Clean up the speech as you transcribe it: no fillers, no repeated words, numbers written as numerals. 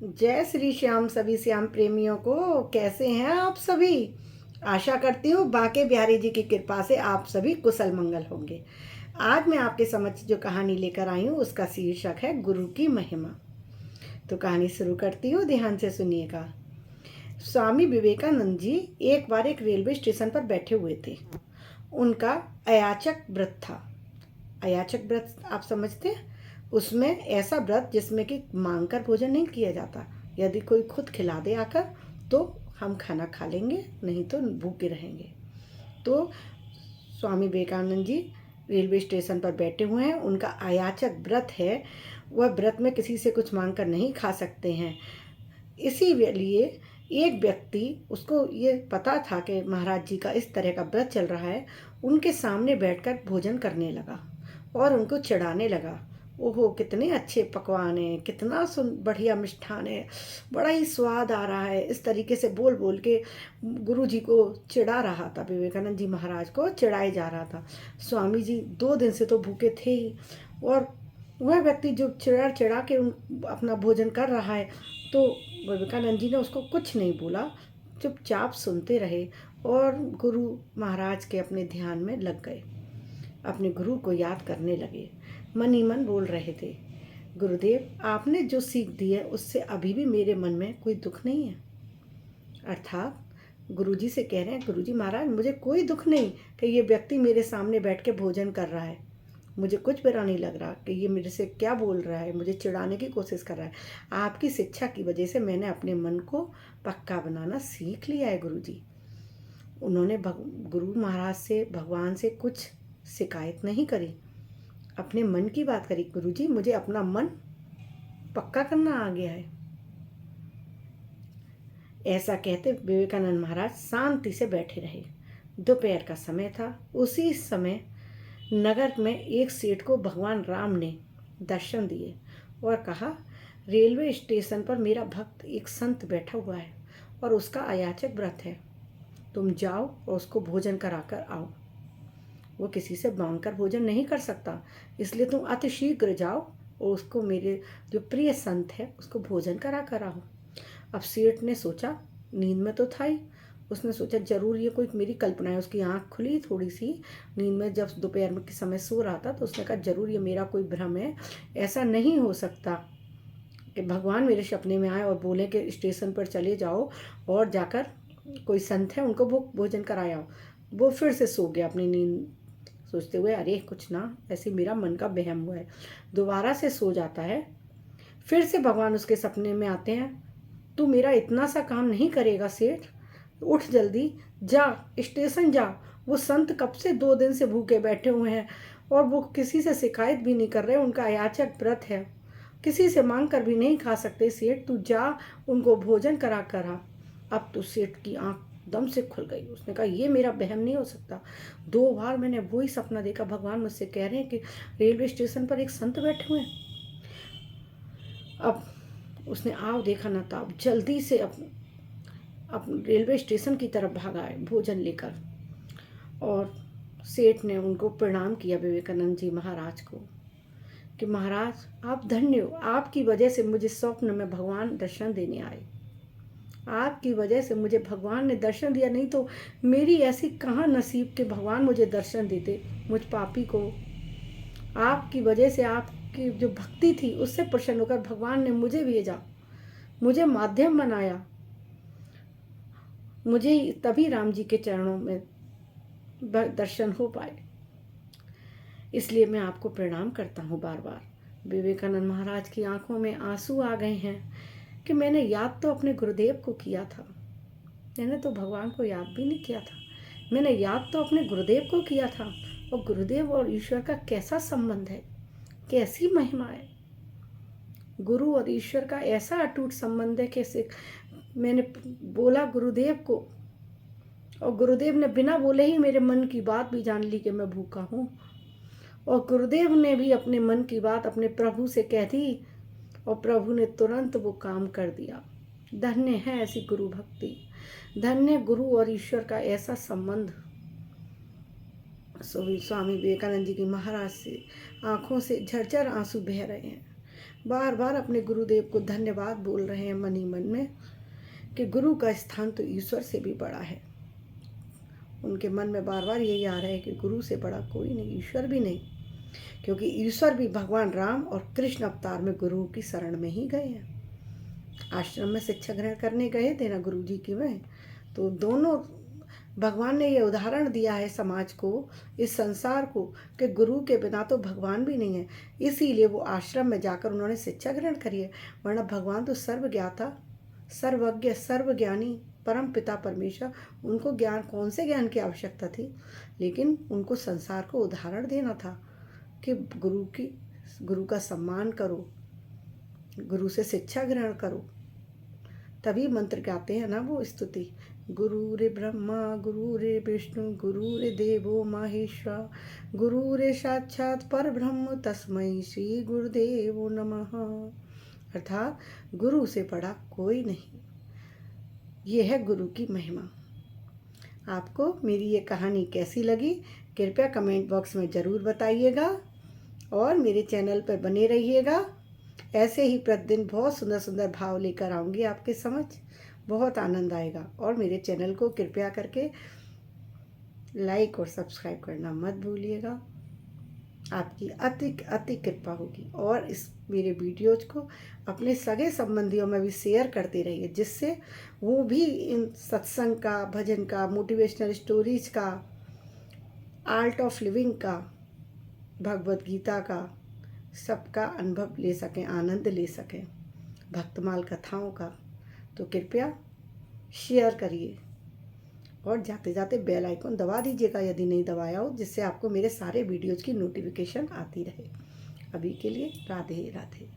जय श्री श्याम सभी श्याम प्रेमियों को। कैसे हैं आप सभी? आशा करती हूँ बांके बिहारी जी की कृपा से आप सभी कुशल मंगल होंगे। आज मैं आपके समक्ष जो कहानी लेकर आई हूँ उसका शीर्षक है गुरु की महिमा। तो कहानी शुरू करती हूँ, ध्यान से सुनिएगा। स्वामी विवेकानंद जी एक बार एक रेलवे स्टेशन पर बैठे हुए थे। उनका अयाचक व्रत था। अयाचक व्रत आप समझते हैं? उसमें ऐसा व्रत जिसमें कि मांग कर भोजन नहीं किया जाता। यदि कोई खुद खिला दे आकर तो हम खाना खा लेंगे, नहीं तो भूखे रहेंगे। तो स्वामी विवेकानंद जी रेलवे स्टेशन पर बैठे हुए हैं। उनका अयाचक व्रत है। वह व्रत में किसी से कुछ मांग कर नहीं खा सकते हैं। इसी लिए एक व्यक्ति, उसको ये पता था कि महाराज जी का इस तरह का व्रत चल रहा है, उनके सामने बैठकर भोजन करने लगा और उनको चिढ़ाने लगा। ओहो, कितने अच्छे पकवान हैं, कितना बढ़िया मिष्ठान है, बड़ा ही स्वाद आ रहा है। इस तरीके से बोल बोल के गुरु जी को चिढ़ा रहा था। विवेकानंद जी महाराज को चिढ़ाए जा रहा था। स्वामी जी 2 दिन से तो भूखे थे ही, और वह व्यक्ति जो चिढ़ा चिढ़ा के अपना भोजन कर रहा है, तो विवेकानंद जी ने उसको कुछ नहीं बोला, चुपचाप सुनते रहे और गुरु महाराज के अपने ध्यान में लग गए। अपने गुरु को याद करने लगे। मन ही मन बोल रहे थे, गुरुदेव, आपने जो सीख दी है उससे अभी भी मेरे मन में कोई दुख नहीं है। अर्थात गुरुजी से कह रहे हैं, गुरुजी महाराज, मुझे कोई दुख नहीं कि ये व्यक्ति मेरे सामने बैठ के भोजन कर रहा है। मुझे कुछ बुरा नहीं लग रहा कि ये मेरे से क्या बोल रहा है, मुझे चिढ़ाने की कोशिश कर रहा है। आपकी शिक्षा की वजह से मैंने अपने मन को पक्का बनाना सीख लिया है गुरुजी। उन्होंने गुरु महाराज से, भगवान से कुछ शिकायत नहीं करी, अपने मन की बात करी। गुरुजी, मुझे अपना मन पक्का करना आ गया है। ऐसा कहते विवेकानंद महाराज शांति से बैठे रहे। दोपहर का समय था। उसी समय नगर में एक सेठ को भगवान राम ने दर्शन दिए और कहा, रेलवे स्टेशन पर मेरा भक्त एक संत बैठा हुआ है और उसका अयाचक व्रत है। तुम जाओ और उसको भोजन कराकर आओ। वो किसी से मांग कर भोजन नहीं कर सकता, इसलिए तुम अति शीघ्र जाओ और उसको, मेरे जो प्रिय संत है, उसको भोजन करा कर आओ। अब सेठ ने सोचा, नींद में तो था ही, उसने सोचा जरूर ये कोई मेरी कल्पना है। उसकी आंख खुली थोड़ी सी नींद में, जब दोपहर में के समय सो रहा था, तो उसने कहा जरूर ये मेरा कोई भ्रम है। ऐसा नहीं हो सकता कि भगवान मेरे सपने में आए और बोले कि स्टेशन पर चले जाओ और जाकर कोई संत है उनको भोजन कराया। वो फिर से सो गया अपनी नींद सोचते हुए, अरे कुछ ना, ऐसे मेरा मन का वहम हुआ है। दोबारा से सो जाता है। फिर से भगवान उसके सपने में आते हैं, तू मेरा इतना सा काम नहीं करेगा सेठ, उठ जल्दी, जा स्टेशन जा। वो संत कब से 2 दिन से भूखे बैठे हुए हैं और वो किसी से शिकायत भी नहीं कर रहे। उनका अयाचक व्रत है, किसी से मांग कर भी नहीं खा सकते। सेठ, तू जा, उनको भोजन करा कर आ। अब तो सेठ की आंख दम से खुल गई। उसने कहा, ये मेरा वहम नहीं हो सकता। 2 बार मैंने वही सपना देखा, भगवान मुझसे कह रहे हैं कि रेलवे स्टेशन पर एक संत बैठे हुए हैं। अब उसने आव देखा न था, अब जल्दी से अब रेलवे स्टेशन की तरफ भागा है भोजन लेकर। और सेठ ने उनको प्रणाम किया, विवेकानंद जी महाराज को, कि महाराज आप धन्य हो, आपकी वजह से मुझे स्वप्न में भगवान दर्शन देने आए। आपकी वजह से मुझे भगवान ने दर्शन दिया, नहीं तो मेरी ऐसी कहाँ नसीब के भगवान मुझे दर्शन देते, मुझ पापी को। आपकी वजह से, आपकी जो भक्ति थी उससे प्रसन्न होकर भगवान ने मुझे भेजा, मुझे माध्यम बनाया। मुझे तभी राम जी के चरणों में दर्शन हो पाए, इसलिए मैं आपको प्रणाम करता हूँ बार बार। विवेकानंद महाराज की आंखों में आंसू आ गए हैं कि मैंने याद तो अपने गुरुदेव को किया था, मैंने तो भगवान को याद भी नहीं किया था। मैंने याद तो अपने गुरुदेव को किया था, और गुरुदेव और ईश्वर का कैसा संबंध है, कैसी महिमा है। गुरु और ईश्वर का ऐसा अटूट संबंध है कि मैंने बोला गुरुदेव को, और गुरुदेव ने बिना बोले ही मेरे मन की बात भी जान ली कि मैं भूखा हूँ, और गुरुदेव ने भी अपने मन की बात अपने प्रभु से कह दी और प्रभु ने तुरंत वो काम कर दिया। धन्य है ऐसी गुरु भक्ति, धन्य गुरु और ईश्वर का ऐसा संबंध। स्वामी विवेकानंद जी की महाराज से आंखों से झरझर आंसू बह रहे हैं। बार बार अपने गुरुदेव को धन्यवाद बोल रहे हैं मन ही मन में कि गुरु का स्थान तो ईश्वर से भी बड़ा है। उनके मन में बार बार यही आ रहा है कि गुरु से बड़ा कोई नहीं, ईश्वर भी नहीं, क्योंकि ईश्वर भी भगवान राम और कृष्ण अवतार में गुरु की शरण में ही गए हैं। आश्रम में शिक्षा ग्रहण करने गए थे ना गुरु जी की में, तो दोनों भगवान ने ये उदाहरण दिया है समाज को, इस संसार को, कि गुरु के बिना तो भगवान भी नहीं है। इसीलिए वो आश्रम में जाकर उन्होंने शिक्षा ग्रहण करी है, वरना भगवान तो सर्वज्ञाता, सर्वज्ञ, सर्वज्ञानी परम पिता परमेश्वर, उनको ज्ञान, कौन से ज्ञान की आवश्यकता थी, लेकिन उनको संसार को उदाहरण देना था कि गुरु का सम्मान करो, गुरु से शिक्षा ग्रहण करो। तभी मंत्र गाते हैं ना वो स्तुति, गुरु रे ब्रह्मा गुरु रे विष्णु गुरु रे देवो महेश्वर गुरु रे साक्षात पर ब्रह्म तस्मै श्री गुरुदेवो नमः। अर्थात गुरु से बड़ा कोई नहीं। ये है गुरु की महिमा। आपको मेरी ये कहानी कैसी लगी कृपया कमेंट बॉक्स में ज़रूर बताइएगा और मेरे चैनल पर बने रहिएगा। ऐसे ही प्रतिदिन बहुत सुंदर सुंदर भाव लेकर आऊँगी आपके समझ, बहुत आनंद आएगा। और मेरे चैनल को कृपया करके लाइक और सब्सक्राइब करना मत भूलिएगा, आपकी अति कृपा होगी। और इस मेरे वीडियोज को अपने सगे संबंधियों में भी शेयर करते रहिए, जिससे वो भी इन सत्संग का, भजन का, मोटिवेशनल स्टोरीज का, आर्ट ऑफ लिविंग का, भगवत गीता का, सबका अनुभव ले सकें, आनंद ले सकें, भक्तमाल कथाओं का। तो कृपया शेयर करिए और जाते जाते बेल आइकन दबा दीजिएगा यदि नहीं दबाया हो, जिससे आपको मेरे सारे वीडियोज़ की नोटिफिकेशन आती रहे। अभी के लिए राधे राधे।